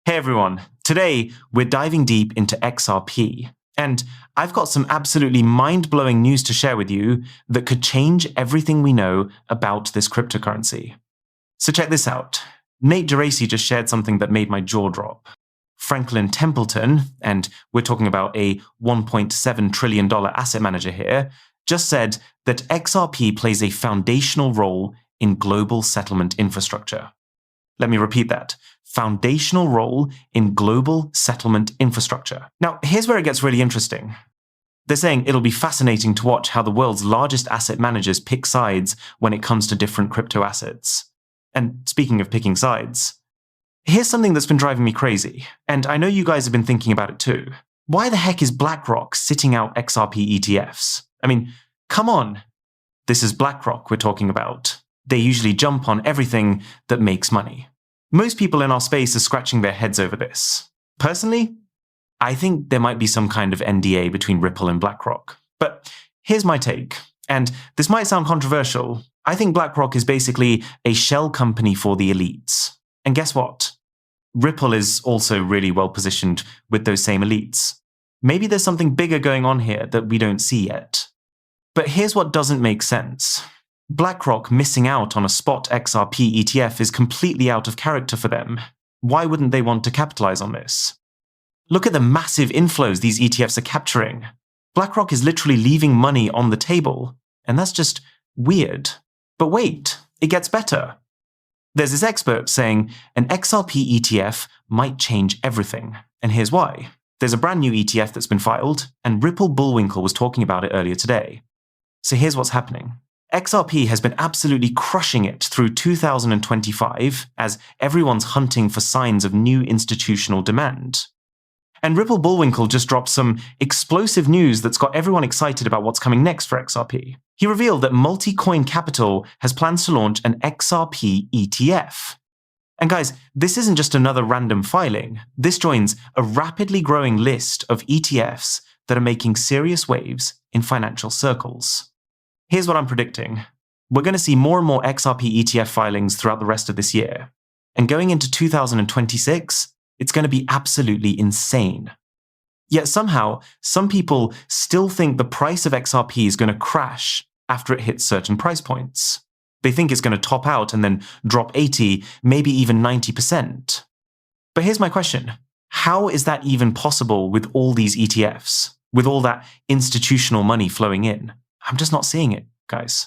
Hey everyone, today we're diving deep into XRP, and I've got some absolutely mind-blowing news to share with you that could change everything we know about this cryptocurrency. So check this out. Nate Geraci just shared something that made my jaw drop. Franklin Templeton, and we're talking about a $1.7 trillion asset manager here, just said that XRP plays a foundational role in global settlement infrastructure. Let me repeat that. Foundational role in global settlement infrastructure. Now, here's where it gets really interesting. They're saying it'll be fascinating to watch how the world's largest asset managers pick sides when it comes to different crypto assets. And speaking of picking sides, here's something that's been driving me crazy, and I know you guys have been thinking about it too. Why the heck is BlackRock sitting out XRP ETFs? I mean, come on. This is BlackRock we're talking about. They usually jump on everything that makes money. Most people in our space are scratching their heads over this. Personally, I think there might be some kind of NDA between Ripple and BlackRock. But here's my take, and this might sound controversial. I think BlackRock is basically a shell company for the elites. And guess what? Ripple is also really well positioned with those same elites. Maybe there's something bigger going on here that we don't see yet. But here's what doesn't make sense. BlackRock missing out on a spot XRP ETF is completely out of character for them. Why wouldn't they want to capitalize on this? Look at the massive inflows these ETFs are capturing. BlackRock is literally leaving money on the table, and that's just weird. But wait, it gets better. There's this expert saying an XRP ETF might change everything, and here's why. There's a brand new ETF that's been filed, and Ripple Bullwinkle was talking about it earlier today. So here's what's happening. XRP has been absolutely crushing it through 2025 as everyone's hunting for signs of new institutional demand. And Ripple Bullwinkle just dropped some explosive news that's got everyone excited about what's coming next for XRP. He revealed that Multicoin Capital has plans to launch an XRP ETF. And guys, this isn't just another random filing. This joins a rapidly growing list of ETFs that are making serious waves in financial circles. Here's what I'm predicting. We're going to see more and more XRP ETF filings throughout the rest of this year. And going into 2026, it's going to be absolutely insane. Yet somehow, some people still think the price of XRP is going to crash after it hits certain price points. They think it's going to top out and then drop 80, maybe even 90%. But here's my question. How is that even possible with all these ETFs, with all that institutional money flowing in? I'm just not seeing it, guys.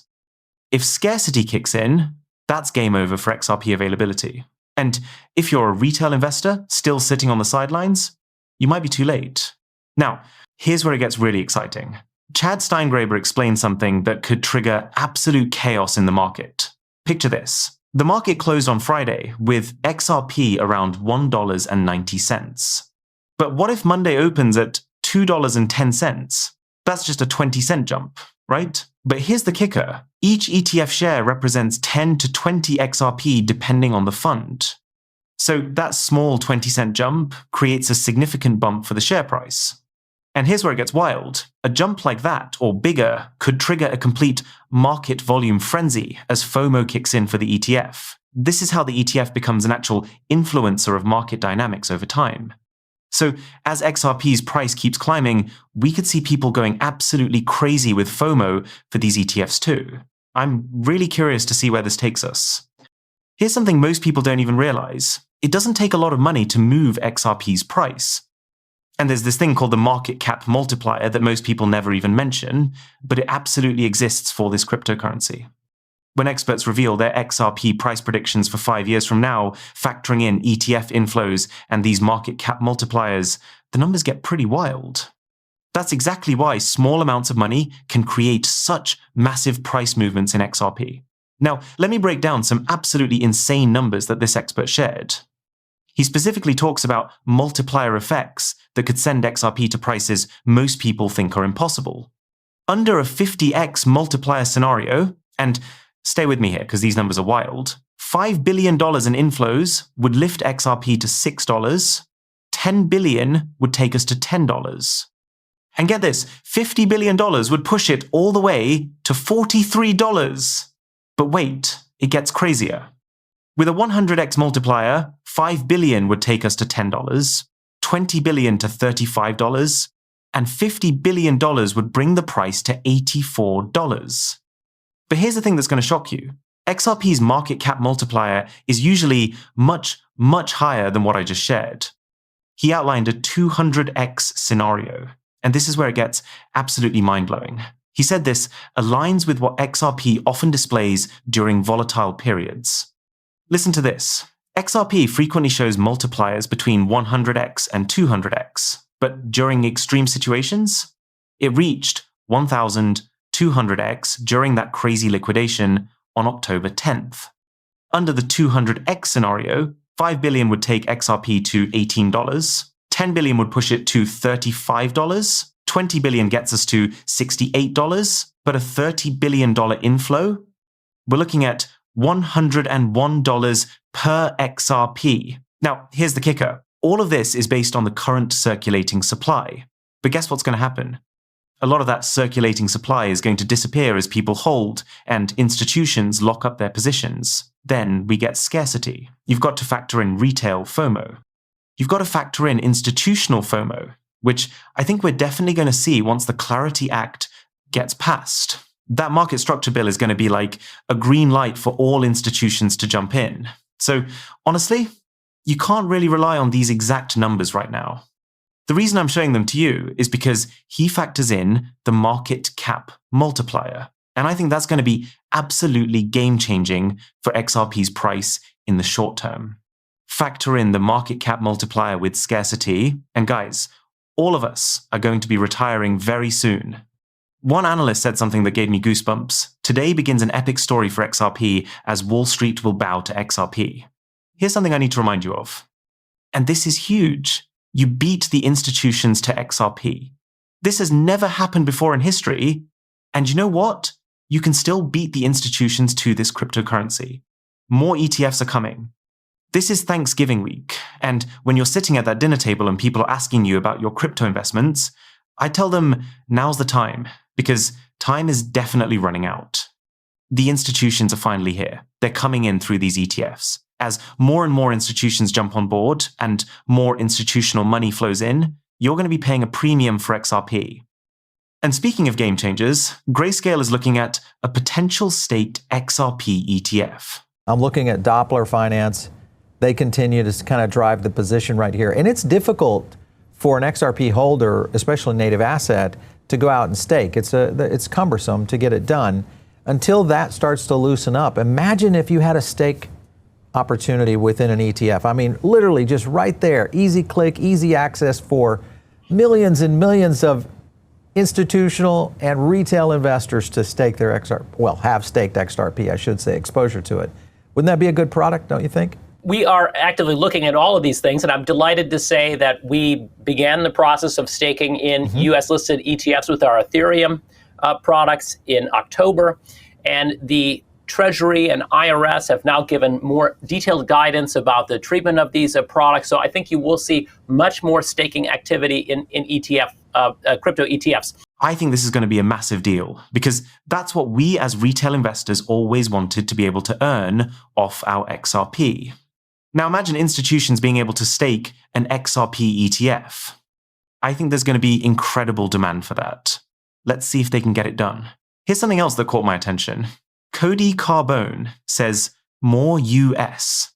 If scarcity kicks in, that's game over for XRP availability. And if you're a retail investor still sitting on the sidelines, you might be too late. Now, here's where it gets really exciting. Chad Steingraber explained something that could trigger absolute chaos in the market. Picture this. The market closed on Friday with XRP around $1.90. But what if Monday opens at $2.10? That's just a 20-cent jump, right? But here's the kicker. Each ETF share represents 10 to 20 XRP depending on the fund. So that small 20-cent jump creates a significant bump for the share price. And here's where it gets wild. A jump like that, or bigger, could trigger a complete market volume frenzy as FOMO kicks in for the ETF. This is how the ETF becomes an actual influencer of market dynamics over time. So as XRP's price keeps climbing, we could see people going absolutely crazy with FOMO for these ETFs too. I'm really curious to see where this takes us. Here's something most people don't even realize. It doesn't take a lot of money to move XRP's price. And there's this thing called the market cap multiplier that most people never even mention, but it absolutely exists for this cryptocurrency. When experts reveal their XRP price predictions for 5 years from now, factoring in ETF inflows and these market cap multipliers, the numbers get pretty wild. That's exactly why small amounts of money can create such massive price movements in XRP. Now, let me break down some absolutely insane numbers that this expert shared. He specifically talks about multiplier effects that could send XRP to prices most people think are impossible. Under a 50x multiplier scenario, and stay with me here because these numbers are wild, $5 billion in inflows would lift XRP to $6, $10 billion would take us to $10. And get this, $50 billion would push it all the way to $43. But wait, it gets crazier. With a 100x multiplier, 5 billion would take us to $10, 20 billion to $35, and $50 billion would bring the price to $84. But here's the thing that's going to shock you. XRP's market cap multiplier is usually much, much higher than what I just shared. He outlined a 200x scenario, and this is where it gets absolutely mind-blowing. He said this aligns with what XRP often displays during volatile periods. Listen to this. XRP frequently shows multipliers between 100x and 200x, but during extreme situations, it reached 1,200x during that crazy liquidation on October 10th. Under the 200x scenario, 5 billion would take XRP to $18, 10 billion would push it to $35, 20 billion gets us to $68, but a $30 billion inflow? We're looking at $101 per XRP. Now, here's the kicker. All of this is based on the current circulating supply. But guess what's going to happen? A lot of that circulating supply is going to disappear as people hold and institutions lock up their positions. Then we get scarcity. You've got to factor in retail FOMO. You've got to factor in institutional FOMO, which I think we're definitely going to see once the Clarity Act gets passed. That market structure bill is going to be like a green light for all institutions to jump in. So honestly, you can't really rely on these exact numbers right now. The reason I'm showing them to you is because he factors in the market cap multiplier. And I think that's going to be absolutely game-changing for XRP's price in the short term. Factor in the market cap multiplier with scarcity, and guys, all of us are going to be retiring very soon. One analyst said something that gave me goosebumps. Today begins an epic story for XRP as Wall Street will bow to XRP. Here's something I need to remind you of. And this is huge. You beat the institutions to XRP. This has never happened before in history. And you know what? You can still beat the institutions to this cryptocurrency. More ETFs are coming. This is Thanksgiving week. And when you're sitting at that dinner table and people are asking you about your crypto investments, I tell them now's the time, because time is definitely running out. The institutions are finally here. They're coming in through these ETFs. As more and more institutions jump on board and more institutional money flows in, you're going to be paying a premium for XRP. And speaking of game changers, Grayscale is looking at a potential staked XRP ETF. I'm looking at Doppler Finance. They continue to kind of drive the position right here. And it's difficult for an XRP holder, especially native asset, to go out and stake. It's cumbersome to get it done until that starts to loosen up. Imagine if you had a stake opportunity within an ETF. I mean, literally just right there, easy click, easy access for millions and millions of institutional and retail investors to stake their have staked XRP, I should say, exposure to it. Wouldn't that be a good product, don't you think? We are actively looking at all of these things, and I'm delighted to say that we began the process of staking in US-listed ETFs with our Ethereum products in October, and the Treasury and IRS have now given more detailed guidance about the treatment of these products. So I think you will see much more staking activity in crypto ETFs. I think this is going to be a massive deal because that's what we as retail investors always wanted to be able to earn off our XRP. Now imagine institutions being able to stake an XRP ETF. I think there's going to be incredible demand for that. Let's see if they can get it done. Here's something else that caught my attention. Cody Carbone says more US.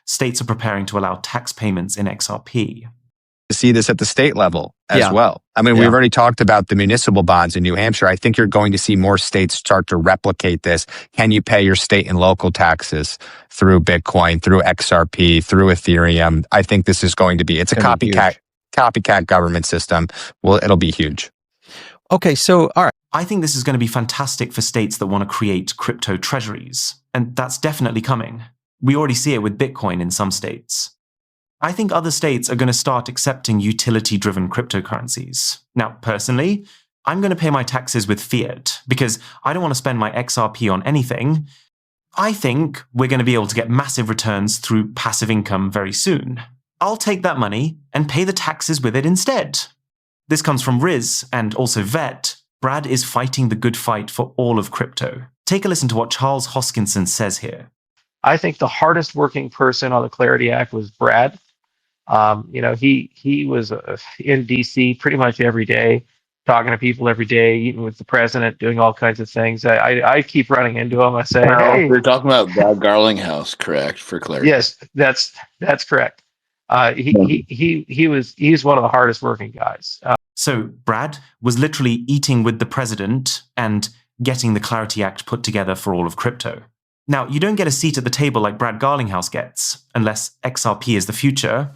States are preparing to allow tax payments in XRP. See this at the state level as well. I mean, we've already talked about the municipal bonds in New Hampshire. I think you're going to see more states start to replicate this. Can you pay your state and local taxes through Bitcoin, through XRP, through Ethereum? I think this is going to be, it's a copycat government system. Well, it'll be huge. Okay, so, all right. I think this is going to be fantastic for states that want to create crypto treasuries. And that's definitely coming. We already see it with Bitcoin in some states. I think other states are going to start accepting utility-driven cryptocurrencies. Now, personally, I'm going to pay my taxes with fiat because I don't want to spend my XRP on anything. I think we're going to be able to get massive returns through passive income very soon. I'll take that money and pay the taxes with it instead. This comes from Riz and also Vet. Brad is fighting the good fight for all of crypto. Take a listen to what Charles Hoskinson says here. I think the hardest working person on the Clarity Act was Brad. He was in DC pretty much every day, talking to people every day, eating with the president, doing all kinds of things. I keep running into him. I say, hey, we're talking about Brad Garlinghouse, correct? For clarity. yes, that's correct. He's one of the hardest working guys. So Brad was literally eating with the president and getting the Clarity Act put together for all of crypto. Now, you don't get a seat at the table like Brad Garlinghouse gets, unless XRP is the future.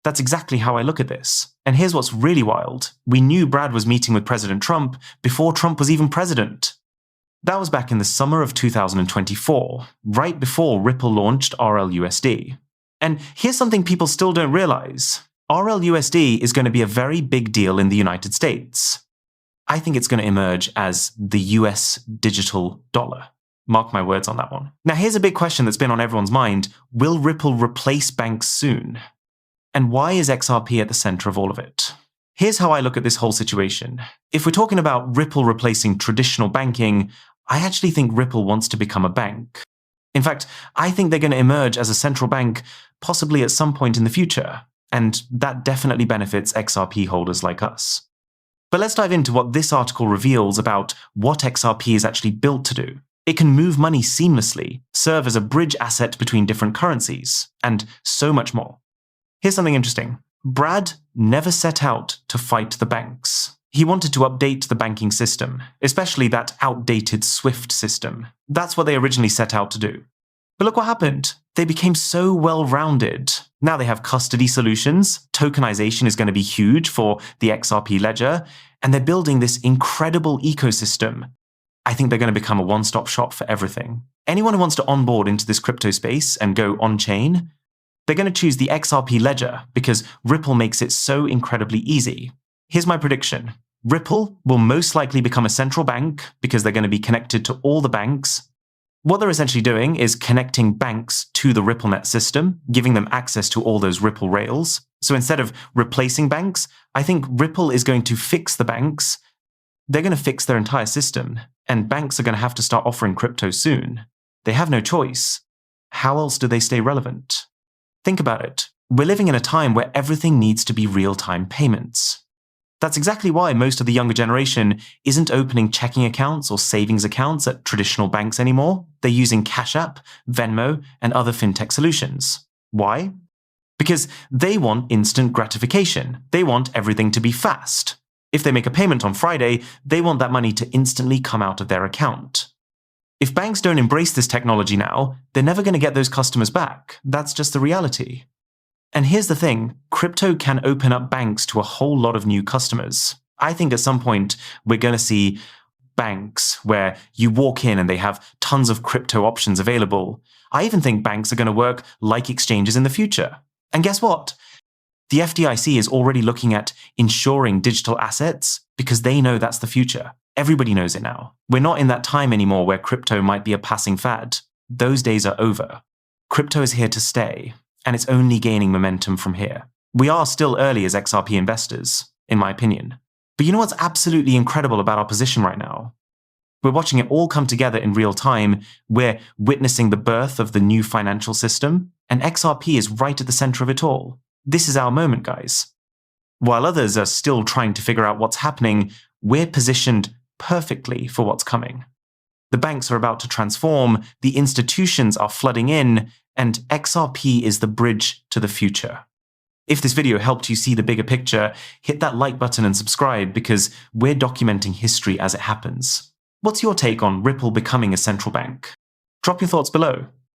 That's exactly how I look at this. And here's what's really wild. We knew Brad was meeting with President Trump before Trump was even president. That was back in the summer of 2024, right before Ripple launched RLUSD. And here's something people still don't realize. RLUSD is going to be a very big deal in the United States. I think it's going to emerge as the US digital dollar. Mark my words on that one. Now, here's a big question that's been on everyone's mind. Will Ripple replace banks soon? And why is XRP at the center of all of it? Here's how I look at this whole situation. If we're talking about Ripple replacing traditional banking, I actually think Ripple wants to become a bank. In fact, I think they're going to emerge as a central bank, possibly at some point in the future. And that definitely benefits XRP holders like us. But let's dive into what this article reveals about what XRP is actually built to do. It can move money seamlessly, serve as a bridge asset between different currencies, and so much more. Here's something interesting. Brad never set out to fight the banks. He wanted to update the banking system, especially that outdated SWIFT system. That's what they originally set out to do. But look what happened. They became so well-rounded. Now they have custody solutions, tokenization is going to be huge for the XRP ledger, and they're building this incredible ecosystem. I think they're going to become a one-stop shop for everything. Anyone who wants to onboard into this crypto space and go on-chain, they're going to choose the XRP ledger because Ripple makes it so incredibly easy. Here's my prediction. Ripple will most likely become a central bank because they're going to be connected to all the banks. What they're essentially doing is connecting banks to the RippleNet system, giving them access to all those Ripple rails. So instead of replacing banks, I think Ripple is going to fix the banks. They're going to fix their entire system, and banks are going to have to start offering crypto soon. They have no choice. How else do they stay relevant? Think about it. We're living in a time where everything needs to be real-time payments. That's exactly why most of the younger generation isn't opening checking accounts or savings accounts at traditional banks anymore. They're using Cash App, Venmo, and other fintech solutions. Why? Because they want instant gratification. They want everything to be fast. If they make a payment on Friday, they want that money to instantly come out of their account. If banks don't embrace this technology now, they're never going to get those customers back. That's just the reality. And here's the thing, crypto can open up banks to a whole lot of new customers. I think at some point we're going to see banks where you walk in and they have tons of crypto options available. I even think banks are going to work like exchanges in the future. And guess what? The FDIC is already looking at insuring digital assets because they know that's the future. Everybody knows it now. We're not in that time anymore where crypto might be a passing fad. Those days are over. Crypto is here to stay. And it's only gaining momentum from here. We are still early as XRP investors, in my opinion. But you know what's absolutely incredible about our position right now? We're watching it all come together in real time. We're witnessing the birth of the new financial system, and XRP is right at the center of it all. This is our moment, guys. While others are still trying to figure out what's happening, we're positioned perfectly for what's coming. The banks are about to transform, the institutions are flooding in, and XRP is the bridge to the future. If this video helped you see the bigger picture, hit that like button and subscribe because we're documenting history as it happens. What's your take on Ripple becoming a central bank? Drop your thoughts below.